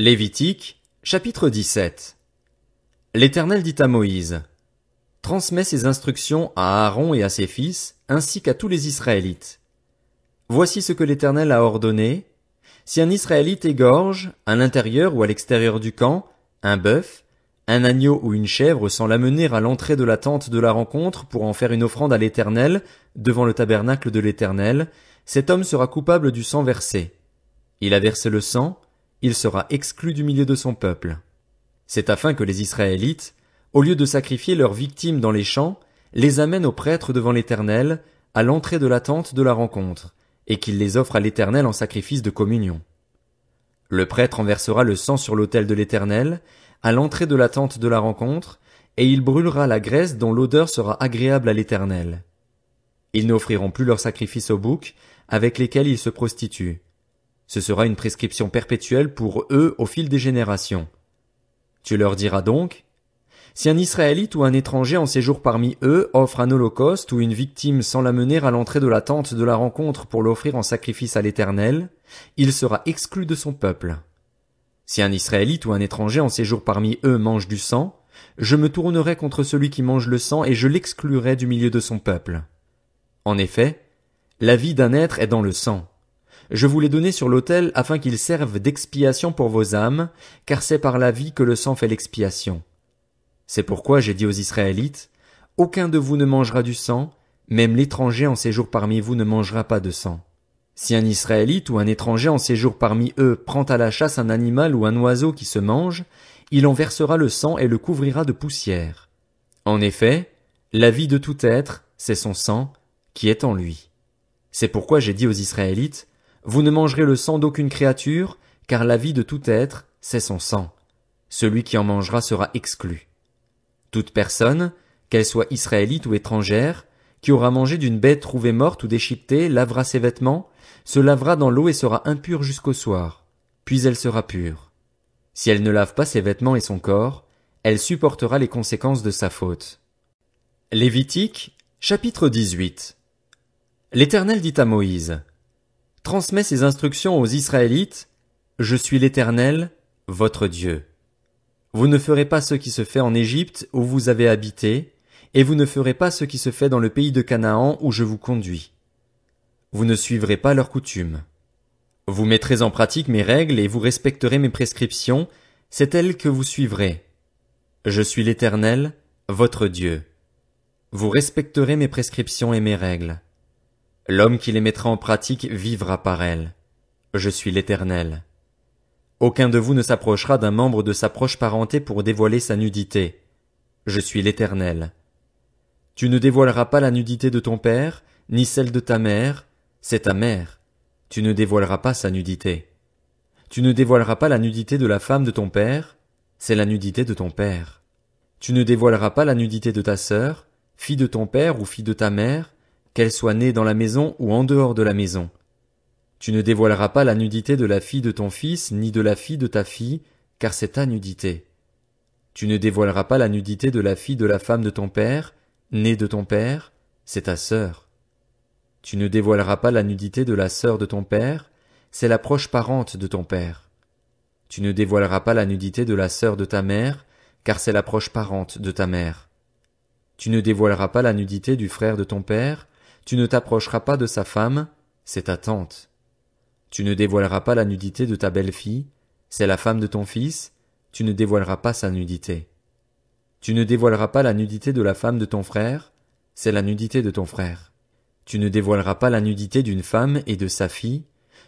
Lévitique, chapitre 17. L'Éternel dit à Moïse: Transmets ces instructions à Aaron et à ses fils, ainsi qu'à tous les Israélites. Voici ce que l'Éternel a ordonné. Si un Israélite égorge, à l'intérieur ou à l'extérieur du camp, un bœuf, un agneau ou une chèvre sans l'amener à l'entrée de la tente de la rencontre pour en faire une offrande à l'Éternel, devant le tabernacle de l'Éternel, cet homme sera coupable du sang versé. Il a versé le sang, il sera exclu du milieu de son peuple. C'est afin que les Israélites, au lieu de sacrifier leurs victimes dans les champs, les amènent au prêtre devant l'Éternel, à l'entrée de la tente de la rencontre, et qu'il les offre à l'Éternel en sacrifice de communion. Le prêtre en versera le sang sur l'autel de l'Éternel, à l'entrée de la tente de la rencontre, et il brûlera la graisse dont l'odeur sera agréable à l'Éternel. Ils n'offriront plus leurs sacrifices aux boucs, avec lesquels ils se prostituent. Ce sera une prescription perpétuelle pour eux au fil des générations. Tu leur diras donc: si un Israélite ou un étranger en séjour parmi eux offre un holocauste ou une victime sans l'amener à l'entrée de la tente de la rencontre pour l'offrir en sacrifice à l'Éternel, il sera exclu de son peuple. Si un Israélite ou un étranger en séjour parmi eux mange du sang, je me tournerai contre celui qui mange le sang et je l'exclurai du milieu de son peuple. En effet, la vie d'un être est dans le sang. Je vous l'ai donné sur l'autel afin qu'il serve d'expiation pour vos âmes, car c'est par la vie que le sang fait l'expiation. C'est pourquoi j'ai dit aux Israélites: aucun de vous ne mangera du sang, même l'étranger en séjour parmi vous ne mangera pas de sang. Si un Israélite ou un étranger en séjour parmi eux prend à la chasse un animal ou un oiseau qui se mange, il en versera le sang et le couvrira de poussière. En effet, la vie de tout être, c'est son sang, qui est en lui. C'est pourquoi j'ai dit aux Israélites: vous ne mangerez le sang d'aucune créature, car la vie de tout être, c'est son sang. Celui qui en mangera sera exclu. Toute personne, qu'elle soit israélite ou étrangère, qui aura mangé d'une bête trouvée morte ou déchiquetée, lavera ses vêtements, se lavera dans l'eau et sera impure jusqu'au soir. Puis elle sera pure. Si elle ne lave pas ses vêtements et son corps, elle supportera les conséquences de sa faute. Lévitique, chapitre 18. L'Éternel dit à Moïse: transmets ces instructions aux Israélites: je suis l'Éternel, votre Dieu. Vous ne ferez pas ce qui se fait en Égypte où vous avez habité, et vous ne ferez pas ce qui se fait dans le pays de Canaan où je vous conduis. Vous ne suivrez pas leurs coutumes. Vous mettrez en pratique mes règles et vous respecterez mes prescriptions, c'est elles que vous suivrez. Je suis l'Éternel, votre Dieu. Vous respecterez mes prescriptions et mes règles. L'homme qui les mettra en pratique vivra par elles. Je suis l'Éternel. Aucun de vous ne s'approchera d'un membre de sa proche parenté pour dévoiler sa nudité. Je suis l'Éternel. Tu ne dévoileras pas la nudité de ton père, ni celle de ta mère, c'est ta mère. Tu ne dévoileras pas sa nudité. Tu ne dévoileras pas la nudité de la femme de ton père, c'est la nudité de ton père. Tu ne dévoileras pas la nudité de ta sœur, fille de ton père ou fille de ta mère, qu'elle soit née dans la maison ou en dehors de la maison. Tu ne dévoileras pas la nudité de la fille de ton fils, ni de la fille de ta fille, car c'est ta nudité. Tu ne dévoileras pas la nudité de la fille de la femme de ton père, née de ton père, c'est ta sœur. Tu ne dévoileras pas la nudité de la sœur de ton père, c'est la proche parente de ton père. Tu ne dévoileras pas la nudité de la sœur de ta mère, car c'est la proche parente de ta mère. Tu ne dévoileras pas la nudité du frère de ton père, tu ne t'approcheras pas de sa femme, c'est ta tante. Tu ne dévoileras pas la nudité de ta belle-fille, c'est la femme de ton fils, tu ne dévoileras pas sa nudité. Tu ne dévoileras pas la nudité de la femme de ton frère, c'est la nudité de ton frère. Tu ne dévoileras pas la nudité d'une femme et de sa fille,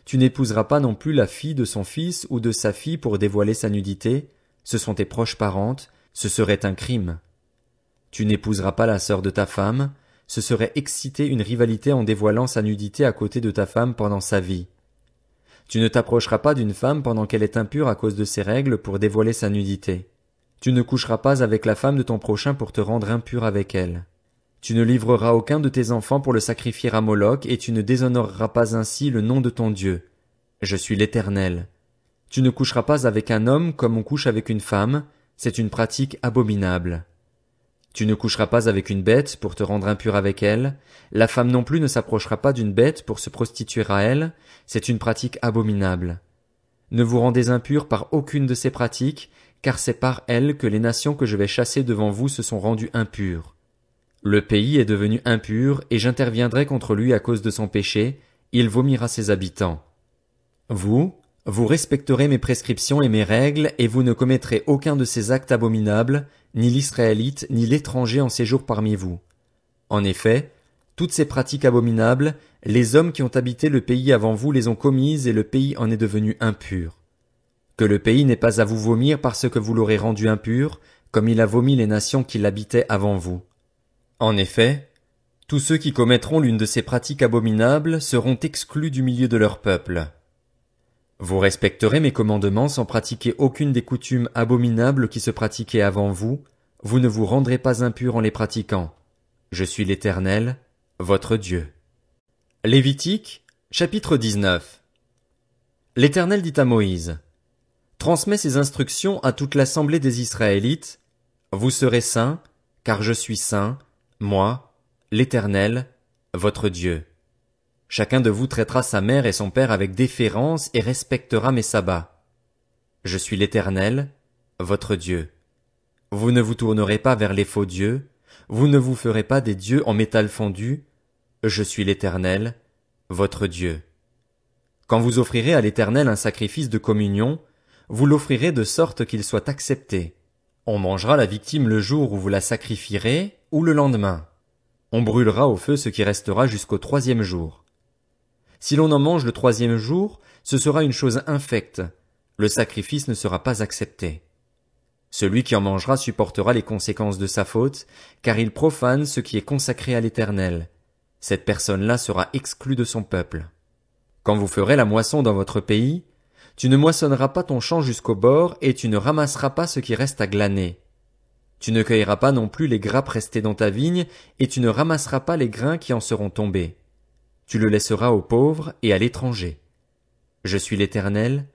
tu n'épouseras pas non plus la fille de son fils ou de sa fille pour dévoiler sa nudité, ce sont tes proches parentes, ce serait un crime. Tu n'épouseras pas la sœur de ta femme, ce serait exciter une rivalité en dévoilant sa nudité à côté de ta femme pendant sa vie. Tu ne t'approcheras pas d'une femme pendant qu'elle est impure à cause de ses règles pour dévoiler sa nudité. Tu ne coucheras pas avec la femme de ton prochain pour te rendre impur avec elle. Tu ne livreras aucun de tes enfants pour le sacrifier à Moloch et tu ne déshonoreras pas ainsi le nom de ton Dieu. Je suis l'Éternel. Tu ne coucheras pas avec un homme comme on couche avec une femme, c'est une pratique abominable. Tu ne coucheras pas avec une bête pour te rendre impur avec elle, la femme non plus ne s'approchera pas d'une bête pour se prostituer à elle, c'est une pratique abominable. Ne vous rendez impurs par aucune de ces pratiques, car c'est par elles que les nations que je vais chasser devant vous se sont rendues impures. Le pays est devenu impur, et j'interviendrai contre lui à cause de son péché, il vomira ses habitants. Vous respecterez mes prescriptions et mes règles, et vous ne commettrez aucun de ces actes abominables, ni l'Israélite, ni l'étranger en séjour parmi vous. En effet, toutes ces pratiques abominables, les hommes qui ont habité le pays avant vous les ont commises et le pays en est devenu impur. Que le pays n'ait pas à vous vomir parce que vous l'aurez rendu impur, comme il a vomi les nations qui l'habitaient avant vous. En effet, tous ceux qui commettront l'une de ces pratiques abominables seront exclus du milieu de leur peuple. Vous respecterez mes commandements sans pratiquer aucune des coutumes abominables qui se pratiquaient avant vous, vous ne vous rendrez pas impurs en les pratiquant. Je suis l'Éternel, votre Dieu. Lévitique, chapitre 19. L'Éternel dit à Moïse: Transmets ces instructions à toute l'assemblée des Israélites. Vous serez saints, car je suis saint, moi, l'Éternel, votre Dieu. Chacun de vous traitera sa mère et son père avec déférence et respectera mes sabbats. Je suis l'Éternel, votre Dieu. Vous ne vous tournerez pas vers les faux dieux, vous ne vous ferez pas des dieux en métal fondu. Je suis l'Éternel, votre Dieu. Quand vous offrirez à l'Éternel un sacrifice de communion, vous l'offrirez de sorte qu'il soit accepté. On mangera la victime le jour où vous la sacrifierez, ou le lendemain. On brûlera au feu ce qui restera jusqu'au 3e jour. Si l'on en mange le 3e jour, ce sera une chose infecte. Le sacrifice ne sera pas accepté. Celui qui en mangera supportera les conséquences de sa faute, car il profane ce qui est consacré à l'Éternel. Cette personne-là sera exclue de son peuple. Quand vous ferez la moisson dans votre pays, tu ne moissonneras pas ton champ jusqu'au bord et tu ne ramasseras pas ce qui reste à glaner. Tu ne cueilleras pas non plus les grappes restées dans ta vigne et tu ne ramasseras pas les grains qui en seront tombés. Tu le laisseras aux pauvres et à l'étranger. Je suis l'Éternel,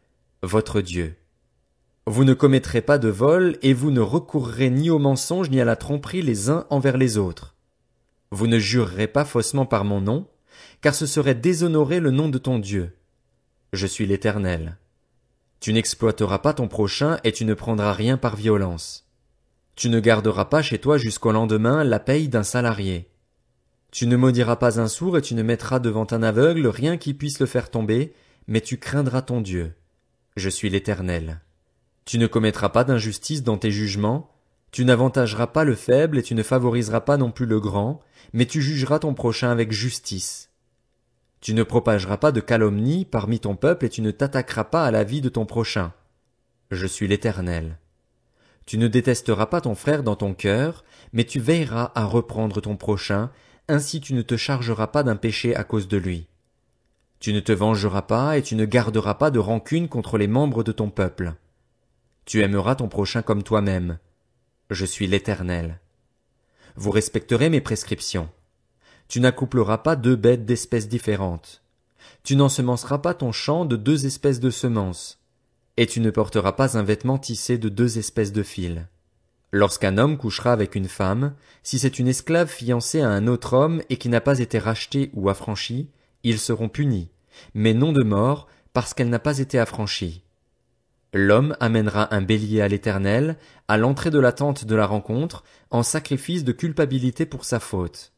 votre Dieu. Vous ne commettrez pas de vol et vous ne recourrez ni au mensonge ni à la tromperie les uns envers les autres. Vous ne jurerez pas faussement par mon nom, car ce serait déshonorer le nom de ton Dieu. Je suis l'Éternel. Tu n'exploiteras pas ton prochain et tu ne prendras rien par violence. Tu ne garderas pas chez toi jusqu'au lendemain la paye d'un salarié. Tu ne maudiras pas un sourd et tu ne mettras devant un aveugle rien qui puisse le faire tomber, mais tu craindras ton Dieu. Je suis l'Éternel. Tu ne commettras pas d'injustice dans tes jugements, tu n'avantageras pas le faible et tu ne favoriseras pas non plus le grand, mais tu jugeras ton prochain avec justice. Tu ne propageras pas de calomnie parmi ton peuple et tu ne t'attaqueras pas à la vie de ton prochain. Je suis l'Éternel. Tu ne détesteras pas ton frère dans ton cœur, mais tu veilleras à reprendre ton prochain, ainsi tu ne te chargeras pas d'un péché à cause de lui. Tu ne te vengeras pas et tu ne garderas pas de rancune contre les membres de ton peuple. Tu aimeras ton prochain comme toi-même. Je suis l'Éternel. Vous respecterez mes prescriptions. Tu n'accoupleras pas 2 bêtes d'espèces différentes. Tu n'ensemenceras pas ton champ de 2 espèces de semences. Et tu ne porteras pas un vêtement tissé de 2 espèces de fils. Lorsqu'un homme couchera avec une femme, si c'est une esclave fiancée à un autre homme et qui n'a pas été rachetée ou affranchie, ils seront punis, mais non de mort, parce qu'elle n'a pas été affranchie. L'homme amènera un bélier à l'Éternel, à l'entrée de la tente de la rencontre, en sacrifice de culpabilité pour sa faute.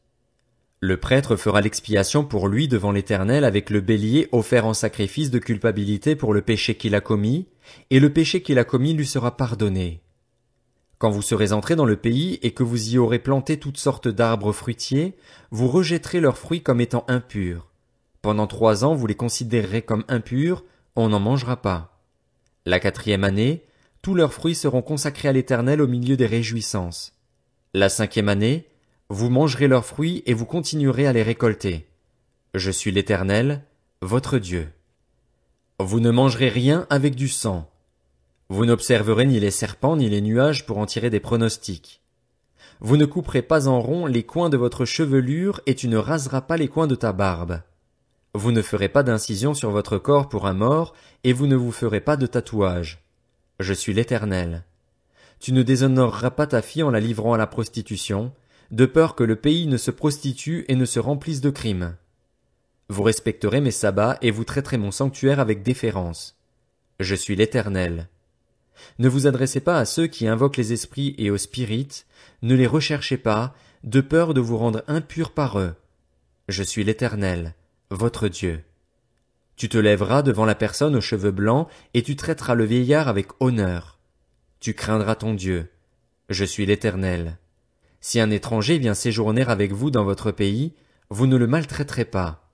Le prêtre fera l'expiation pour lui devant l'Éternel avec le bélier offert en sacrifice de culpabilité pour le péché qu'il a commis, et le péché qu'il a commis lui sera pardonné. Quand vous serez entrés dans le pays et que vous y aurez planté toutes sortes d'arbres fruitiers, vous rejetterez leurs fruits comme étant impurs. Pendant 3 ans vous les considérerez comme impurs, on n'en mangera pas. La 4e année, tous leurs fruits seront consacrés à l'Éternel au milieu des réjouissances. La 5e année, vous mangerez leurs fruits et vous continuerez à les récolter. Je suis l'Éternel, votre Dieu. Vous ne mangerez rien avec du sang. Vous n'observerez ni les serpents ni les nuages pour en tirer des pronostics. Vous ne couperez pas en rond les coins de votre chevelure et tu ne raseras pas les coins de ta barbe. Vous ne ferez pas d'incision sur votre corps pour un mort, et vous ne vous ferez pas de tatouage. Je suis l'Éternel. Tu ne déshonoreras pas ta fille en la livrant à la prostitution, de peur que le pays ne se prostitue et ne se remplisse de crimes. Vous respecterez mes sabbats et vous traiterez mon sanctuaire avec déférence. Je suis l'Éternel. Ne vous adressez pas à ceux qui invoquent les esprits et aux spirites, ne les recherchez pas, de peur de vous rendre impurs par eux. Je suis l'Éternel, votre Dieu. Tu te lèveras devant la personne aux cheveux blancs, et tu traiteras le vieillard avec honneur. Tu craindras ton Dieu. Je suis l'Éternel. Si un étranger vient séjourner avec vous dans votre pays, vous ne le maltraiterez pas.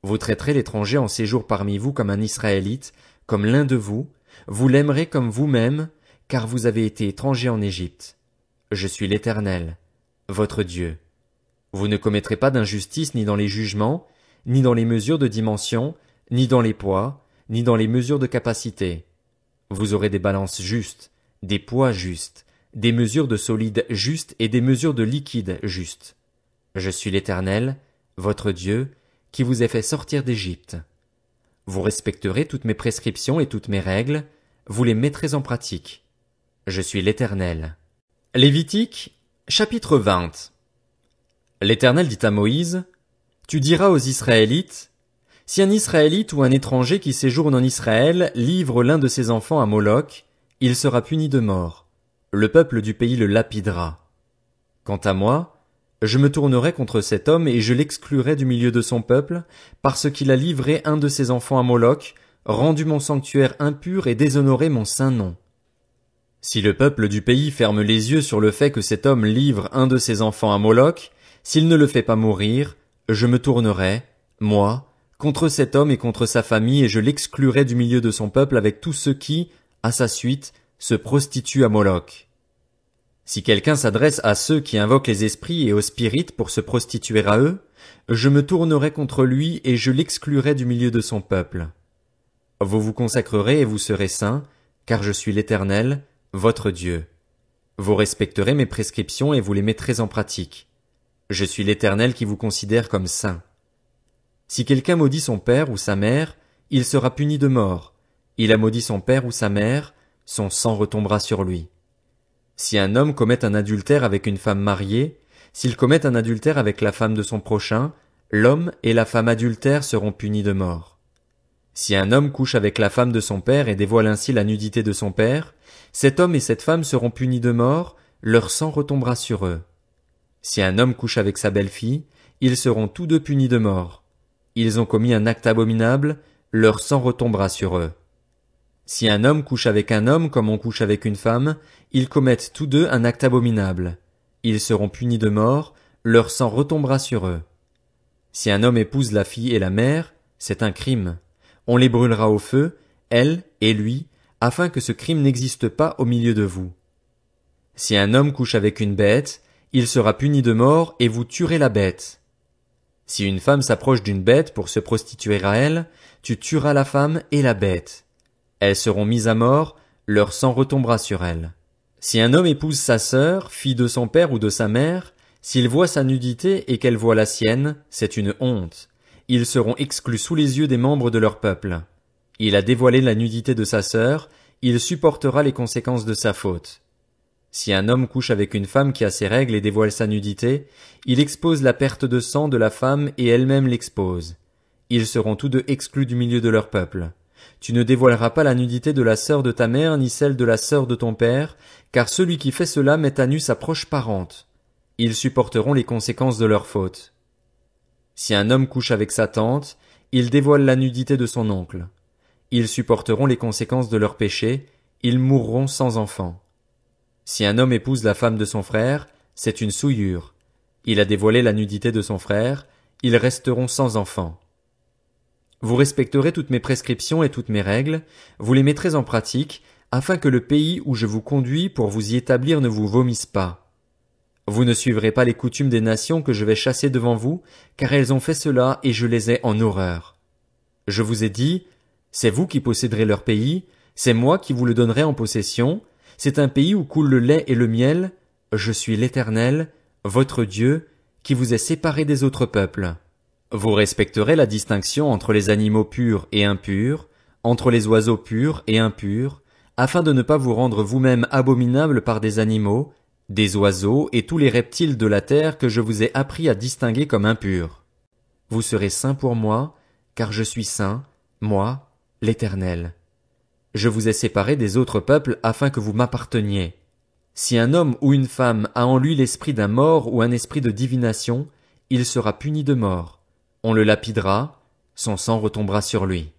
Vous traiterez l'étranger en séjour parmi vous comme un Israélite, comme l'un de vous, vous l'aimerez comme vous-même, car vous avez été étranger en Égypte. Je suis l'Éternel, votre Dieu. Vous ne commettrez pas d'injustice ni dans les jugements, ni dans les mesures de dimension, ni dans les poids, ni dans les mesures de capacité. Vous aurez des balances justes, des poids justes, des mesures de solide justes et des mesures de liquide justes. Je suis l'Éternel, votre Dieu, qui vous ai fait sortir d'Égypte. Vous respecterez toutes mes prescriptions et toutes mes règles, vous les mettrez en pratique. Je suis l'Éternel. Lévitique, chapitre 20. L'Éternel dit à Moïse, tu diras aux Israélites, si un Israélite ou un étranger qui séjourne en Israël livre l'un de ses enfants à Moloch, il sera puni de mort. Le peuple du pays le lapidera. Quant à moi, je me tournerai contre cet homme et je l'exclurai du milieu de son peuple, parce qu'il a livré un de ses enfants à Moloch, rendu mon sanctuaire impur et déshonoré mon saint nom. Si le peuple du pays ferme les yeux sur le fait que cet homme livre un de ses enfants à Moloch, s'il ne le fait pas mourir, je me tournerai, moi, contre cet homme et contre sa famille et je l'exclurai du milieu de son peuple avec tous ceux qui, à sa suite, se prostituent à Moloch. Si quelqu'un s'adresse à ceux qui invoquent les esprits et aux spirites pour se prostituer à eux, je me tournerai contre lui et je l'exclurai du milieu de son peuple. Vous vous consacrerez et vous serez saints, car je suis l'Éternel, votre Dieu. Vous respecterez mes prescriptions et vous les mettrez en pratique. Je suis l'Éternel qui vous considère comme saint. Si quelqu'un maudit son père ou sa mère, il sera puni de mort. Il a maudit son père ou sa mère, son sang retombera sur lui. Si un homme commet un adultère avec une femme mariée, s'il commet un adultère avec la femme de son prochain, l'homme et la femme adultère seront punis de mort. Si un homme couche avec la femme de son père et dévoile ainsi la nudité de son père, cet homme et cette femme seront punis de mort, leur sang retombera sur eux. Si un homme couche avec sa belle-fille, ils seront tous deux punis de mort. Ils ont commis un acte abominable, leur sang retombera sur eux. Si un homme couche avec un homme comme on couche avec une femme, ils commettent tous deux un acte abominable. Ils seront punis de mort, leur sang retombera sur eux. Si un homme épouse la fille et la mère, c'est un crime. On les brûlera au feu, elle et lui, afin que ce crime n'existe pas au milieu de vous. Si un homme couche avec une bête, il sera puni de mort et vous tuerez la bête. Si une femme s'approche d'une bête pour se prostituer à elle, tu tueras la femme et la bête. Elles seront mises à mort, leur sang retombera sur elles. Si un homme épouse sa sœur, fille de son père ou de sa mère, s'il voit sa nudité et qu'elle voit la sienne, c'est une honte. Ils seront exclus sous les yeux des membres de leur peuple. Il a dévoilé la nudité de sa sœur, il supportera les conséquences de sa faute. Si un homme couche avec une femme qui a ses règles et dévoile sa nudité, il expose la perte de sang de la femme et elle-même l'expose. Ils seront tous deux exclus du milieu de leur peuple. Tu ne dévoileras pas la nudité de la sœur de ta mère ni celle de la sœur de ton père, car celui qui fait cela met à nu sa proche parente. Ils supporteront les conséquences de leur faute. Si un homme couche avec sa tante, il dévoile la nudité de son oncle. Ils supporteront les conséquences de leur péché, ils mourront sans enfant. Si un homme épouse la femme de son frère, c'est une souillure. Il a dévoilé la nudité de son frère, ils resteront sans enfant. Vous respecterez toutes mes prescriptions et toutes mes règles, vous les mettrez en pratique, afin que le pays où je vous conduis pour vous y établir ne vous vomisse pas. Vous ne suivrez pas les coutumes des nations que je vais chasser devant vous, car elles ont fait cela et je les ai en horreur. Je vous ai dit, c'est vous qui posséderez leur pays, c'est moi qui vous le donnerai en possession, c'est un pays où coule le lait et le miel, je suis l'Éternel, votre Dieu, qui vous ai séparé des autres peuples. Vous respecterez la distinction entre les animaux purs et impurs, entre les oiseaux purs et impurs, afin de ne pas vous rendre vous-même abominables par des animaux, des oiseaux et tous les reptiles de la terre que je vous ai appris à distinguer comme impurs. Vous serez saints pour moi, car je suis saint, moi, l'Éternel. Je vous ai séparés des autres peuples afin que vous m'apparteniez. Si un homme ou une femme a en lui l'esprit d'un mort ou un esprit de divination, il sera puni de mort. On le lapidera, son sang retombera sur lui.